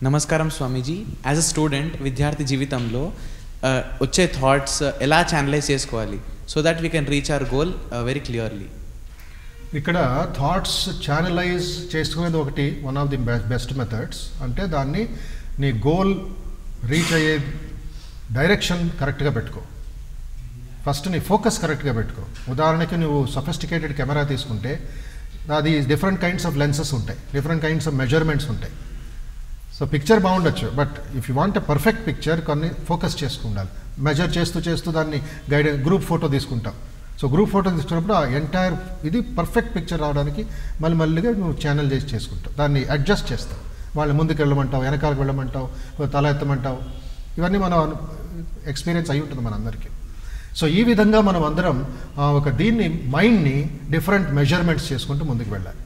నమస్కారం స్వామీజీ. As a student విద్యార్థి జీవితంలో వచ్చే థాట్స్ ఎలా ఛానలైజ్ చేసుకోవాలి so that we can reach our goal very clearly? ఇక్కడ థాట్స్ ఛానలైజ్ చేసుకునేది ఒకటి one of the best methods. అంటే దాన్ని నీ గోల్ రీచ్ అయ్యే డైరెక్షన్ కరెక్ట్గా పెట్టుకో. ఫస్ట్ నీ ఫోకస్ కరెక్ట్గా పెట్టుకో. ఉదాహరణకి నువ్వు సఫిస్టికేటెడ్ కెమెరా తీసుకుంటే అది డిఫరెంట్ కైండ్స్ ఆఫ్ లెన్సెస్ ఉంటాయి, డిఫరెంట్ కైండ్స్ ఆఫ్ మెజర్మెంట్స్ ఉంటాయి. సో పిక్చర్ బాగుండొచ్చు, but if you want a perfect picture కొన్ని ఫోకస్ చేసుకుండాలి. మెజర్ చేస్తూ దాన్ని గ్రూప్ ఫోటో తీసుకుంటాం. సో గ్రూప్ ఫోటో తీసుకున్నప్పుడు ఆ ఎంటైర్ ఇది పర్ఫెక్ట్ పిక్చర్ రావడానికి మళ్ళీగా నువ్వు ఛానల్ చేసుకుంటావు, దాన్ని అడ్జస్ట్ చేస్తావు. వాళ్ళని ముందుకు వెళ్ళమంటావు, వెనకాలకు వెళ్ళమంటావు, తల ఎత్తమంటావు. ఇవన్నీ మనం ఎక్స్పీరియన్స్ అయి ఉంటుంది మనందరికీ. సో ఈ విధంగా మనం అందరం దీన్ని మైండ్ని డిఫరెంట్ మెజర్మెంట్స్ చేసుకుంటూ ముందుకు వెళ్ళాలి.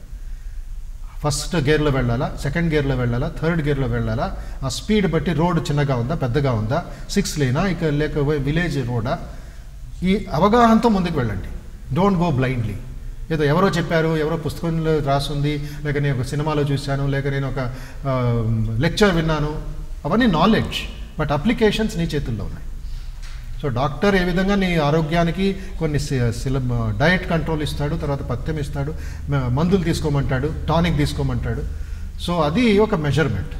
ఫస్ట్ గేర్లో వెళ్ళాలా, సెకండ్ గేర్లో వెళ్ళాలా, థర్డ్ గేర్లో వెళ్ళాలా, ఆ స్పీడ్ బట్టి రోడ్ చిన్నగా ఉందా పెద్దగా ఉందా, 6 లేనా లేక విలేజ్ రోడా, ఈ అవగాహనతో ముందుకు వెళ్ళండి. Don't go blindly. ఏదో ఎవరో చెప్పారు, ఎవరో పుస్తకంలో రాస్తుంది, లేక నేను ఒక సినిమాలో చూశాను, లేక నేను ఒక లెక్చర్ విన్నాను, అవన్నీ నాలెడ్జ్, బట్ అప్లికేషన్స్ నీ చేతుల్లో ఉన్నాయి. సో డాక్టర్ ఏ విధంగా నీ ఆరోగ్యానికి కొన్ని డయట్ కంట్రోల్ ఇస్తాడు, తర్వాత పథ్యం ఇస్తాడు, మందులు తీసుకోమంటాడు, టానిక్ తీసుకోమంటాడు. సో అది ఒక మెజర్మెంట్.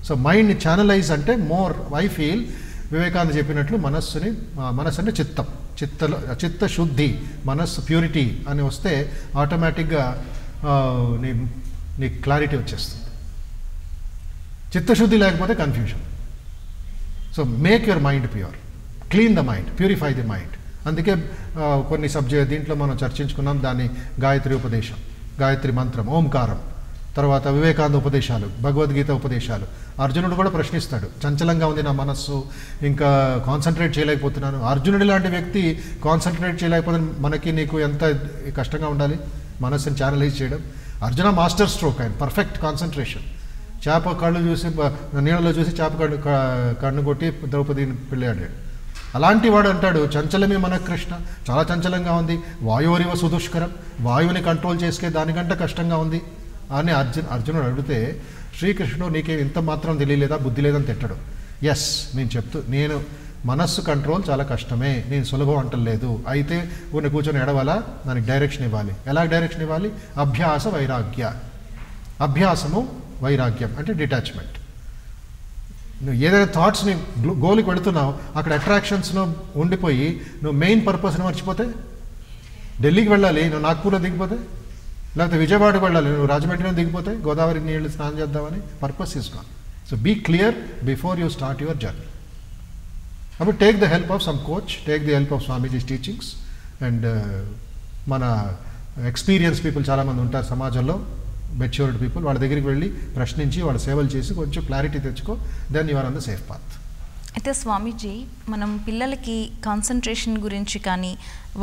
సో మైండ్ని ఛానలైజ్ అంటే మోర్ ఐ ఫీల్ వివేకానంద చెప్పినట్లు మనస్సు అంటే చిత్తశుద్ధి, మనస్సు ప్యూరిటీ అని వస్తే ఆటోమేటిక్గా నీ క్లారిటీ వచ్చేస్తుంది. చిత్తశుద్ధి లేకపోతే confusion. So make your mind pure, clean the mind, purify the mind. అందుకే కొన్ని దీంట్లో మనం చర్చించుకున్నాం దాన్ని గాయత్రి ఉపదేశం, గాయత్రి మంత్రం, ఓంకారం, తర్వాత వివేకానంద ఉపదేశాలు, భగవద్గీత ఉపదేశాలు. అర్జునుడు కూడా ప్రశ్నిస్తాడు, చంచలంగా ఉంది నా మనస్సు, ఇంకా కాన్సన్ట్రేట్ చేయలేకపోతున్నాను. అర్జునుడి లాంటి వ్యక్తి కాన్సన్ట్రేట్ చేయలేకపోతే మనకి నీకు ఎంత కష్టంగా ఉండాలి మనస్సుని ఛానలైజ్ చేయడం. అర్జున మాస్టర్ స్ట్రోక్, ఆయన పర్ఫెక్ట్ కాన్సన్ట్రేషన్. చేప కళ్ళు చూసి నీళ్ళలో చూసి చేప కన్ను కొట్టి ద్రౌపదిని పెళ్ళాడాడు. అలాంటి వాడు అంటాడు చంచలమే మన కృష్ణ, చాలా చంచలంగా ఉంది, వాయువరివ సుదుష్కరం, వాయువుని కంట్రోల్ చేసుకే దానికంటే కష్టంగా ఉంది అని అర్జునుడు అడిగితే శ్రీకృష్ణుడు నీకే ఇంత మాత్రం తెలియలేదా, బుద్ధి లేదని తిట్టడు. ఎస్, నేను మనస్సు కంట్రోల్ చాలా కష్టమే, నేను సులభం అంటలేదు. అయితే ఊరిని కూర్చొని ఎడవాలా, దానికి డైరెక్షన్ ఇవ్వాలి. ఎలా డైరెక్షన్ ఇవ్వాలి? అభ్యాస వైరాగ్య. అభ్యాసము వైరాగ్యం అంటే డిటాచ్మెంట్. నువ్వు ఏదైనా థాట్స్ని గోల్కి వెళుతున్నావు, అక్కడ అట్రాక్షన్స్లో ఉండిపోయి నువ్వు మెయిన్ పర్పస్ని మర్చిపోతే, ఢిల్లీకి వెళ్ళాలి నువ్వు నాగ్పూర్లో దిగిపోతే, లేకపోతే విజయవాడకు వెళ్ళాలి నువ్వు రాజమండ్రిలో దిగిపోతే, గోదావరి నీళ్ళు స్నానం చేద్దామని పర్పస్ తీసుకోవాలి. So be clear before you start your journey. అప్పుడు take the help of some coach, take the help of Swamiji's teachings. And మన ఎక్స్పీరియన్స్ పీపుల్ చాలామంది ఉంటారు సమాజంలో, మెచ్యూర్డ్ పీపుల్, వాళ్ళ దగ్గరికి వెళ్ళి ప్రశ్నించి వాళ్ళ సేవలు చేసి కొంచెం క్లారిటీ తెచ్చుకో, then you are on the safe path. అయితే స్వామీజీ, మనం పిల్లలకి కాన్సన్ట్రేషన్ గురించి కానీ,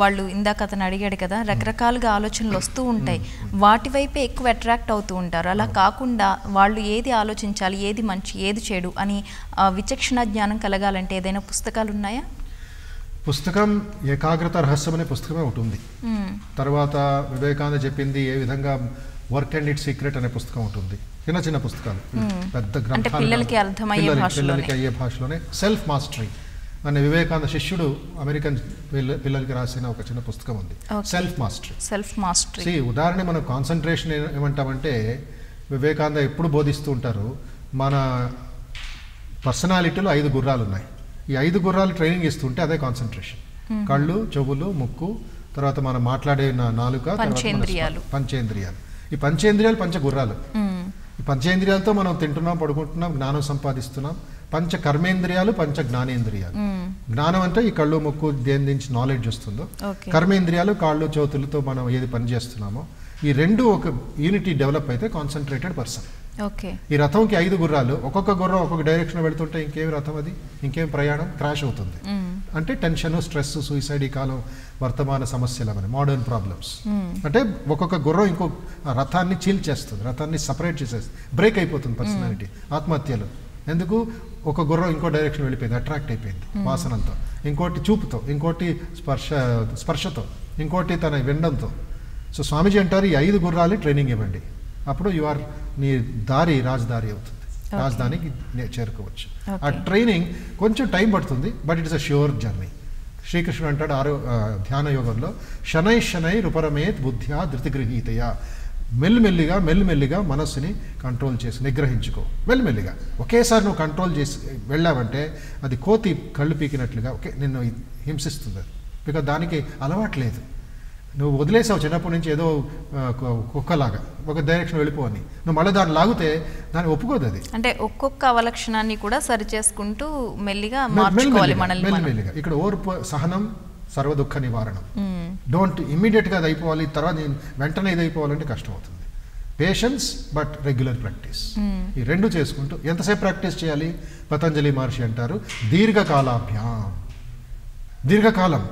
వాళ్ళు ఇందాక అతను అడిగాడు కదా, రకరకాలుగా ఆలోచనలు వస్తూ ఉంటాయి, వాటి వైపే ఎక్కువ అట్రాక్ట్ అవుతూ ఉంటారు. అలా కాకుండా వాళ్ళు ఏది ఆలోచించాలి, ఏది మంచి, ఏది చెడు అని విచక్షణ జ్ఞానం కలగాలంటే ఏదైనా పుస్తకాలు ఉన్నాయా? పుస్తకం ఏకాగ్రత రహస్యం అనే పుస్తకమే ఒకటి ఉంది. తర్వాత వివేకానంద చెప్పింది ఏ విధంగా వర్క్ అండ్ ఇట్ సీక్రెట్ అనే పుస్తకం ఉంటుంది. చిన్న పుస్తకాలు, పెద్ద గ్రంథాలు, పిల్లలకి అయ్యే భాషలోనే. సెల్ఫ్ మాస్టరీ అనే వివేకానంద శిష్యుడు అమెరికన్ పిల్లలకి రాసిన ఒక చిన్న పుస్తకం ఉంది, సెల్ఫ్ మాస్టరీ. ఉదాహరణ మనం కాన్సన్ట్రేషన్ ఏమంటామంటే, వివేకానంద ఎప్పుడు బోధిస్తూ ఉంటారు, మన పర్సనాలిటీలో 5 గుర్రాలు ఉన్నాయి. ఈ 5 గుర్రాలు ట్రైనింగ్ ఇస్తుంటే అదే కాన్సన్ట్రేషన్. కళ్ళు, చెవులు, ముక్కు, తర్వాత మనం మాట్లాడే నాలుక, పంచేంద్రియాలు. ఈ పంచేంద్రియాలు పంచగుర్రాలు. ఈ పంచేంద్రియాలతో మనం తింటున్నాం, పడుకుంటున్నాం, జ్ఞానం సంపాదిస్తున్నాం. పంచ కర్మేంద్రియాలు, పంచ జ్ఞానేంద్రియాలు. జ్ఞానం అంటే ఈ కళ్ళు, ముక్కు, దేని నుంచి నాలెడ్జ్ వస్తుందో. కర్మేంద్రియాలు కాళ్ళు, చేతులతో మనం ఏది పని చేస్తున్నామో. ఈ రెండు ఒక యూనిటీ డెవలప్ అయితే కాన్సన్ట్రేటెడ్ పర్సన్. ఈ రథంకి 5 గుర్రాలు, ఒక్కొక్క గుర్రం ఒక్కొక్క డైరెక్షన్ వెళుతుంటే ఇంకేం రథం అది, ఇంకేం ప్రయాణం, క్రాష్ అవుతుంది. అంటే టెన్షన్, స్ట్రెస్, సూసైడ్ ఈ కాలం వర్తమాన సమస్యలు అవన్నీ మోడర్న్ ప్రాబ్లమ్స్. అంటే ఒక్కొక్క గుర్రం ఇంకో రథాన్ని చీల్చేస్తుంది, రథాన్ని సపరేట్ చేసేస్తుంది, బ్రేక్ అయిపోతుంది పర్సనాలిటీ. ఆత్మహత్యలు ఎందుకు? ఒక గుర్రం ఇంకో డైరెక్షన్ వెళ్ళిపోయింది, అట్రాక్ట్ అయిపోయింది వాసనంతో, ఇంకోటి చూపుతో, ఇంకోటి స్పర్శతో, ఇంకోటి తన వినడంతో. సో స్వామీజీ అంటారు ఈ 5 గుర్రాలు ట్రైనింగ్ ఇవ్వండి, అప్పుడు నీ దారి రాజదారి అవుతుంది. రాజధానికి చేరుకోవచ్చు. ఆ Okay. ట్రైనింగ్ కొంచెం టైం పడుతుంది, but it's a sure journey. శ్రీకృష్ణుడు అంటాడు ధ్యాన యోగంలో, శనై శనై రుపరమేత్ బుద్ధ్యా ధృతిగృహీతయా, మెల్లిమెల్లిగా మనస్సుని కంట్రోల్ చేసి నిగ్రహించుకో. మెల్లిమెల్లిగా ఒకేసారి నువ్వు కంట్రోల్ చేసి వెళ్ళావంటే అది కోతి కళ్ళు పీకినట్లుగా నిన్ను హింసిస్తుంది. బికాజ్ దానికి అలవాటు లేదు. నువ్వు వదిలేసావు చిన్నప్పటి నుంచి ఏదో కుక్కలాగా ఒక డైరెక్షన్ వెళ్ళిపోవని, నువ్వు మళ్ళీ దాన్ని లాగితే దాన్ని ఒప్పుకోదు అది. అంటే ఒక్కొక్క అవలక్షణాన్ని కూడా సరి చేసుకుంటూ మెల్లిగా మార్చుకోవాలి మనల్ని. మెల్లిమెల్లిగా ఇక్కడ ఓర్పు, సహనం, సర్వ దుఃఖ నివారణం. డోంట్ ఇమ్మీడియట్గా అది అయిపోవాలి, తర్వాత నేను వెంటనే ఇది అయిపోవాలంటే కష్టం అవుతుంది. పేషెన్స్ బట్ రెగ్యులర్ ప్రాక్టీస్, ఈ రెండు చేసుకుంటూ ఎంతసేపు ప్రాక్టీస్ చేయాలి? పతంజలి మహర్షి అంటారు దీర్ఘకాలాభ్యాం. దీర్ఘకాలం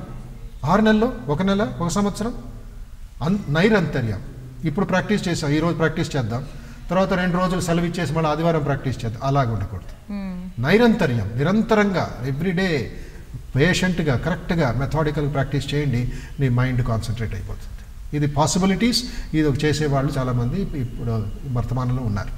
6 నెలలు, 1 నెల, 1 సంవత్సరం. నైరంతర్యం. ఇప్పుడు ప్రాక్టీస్ చేసాం, ఈరోజు ప్రాక్టీస్ చేద్దాం, తర్వాత 2 రోజులు సెలవు ఇచ్చేసి మళ్ళీ ఆదివారం ప్రాక్టీస్ చేద్దాం, అలాగ ఉండకూడదు. నైరంతర్యం, నిరంతరంగా ఎవ్రీడే పేషెంట్గా కరెక్ట్గా మెథాడికల్ ప్రాక్టీస్ చేయండి, నీ మైండ్ కాన్సన్ట్రేట్ అయిపోతుంది. ఇది పాసిబిలిటీస్, ఇది చేసేవాళ్ళు చాలామంది ఇప్పుడు వర్తమానంలో ఉన్నారు.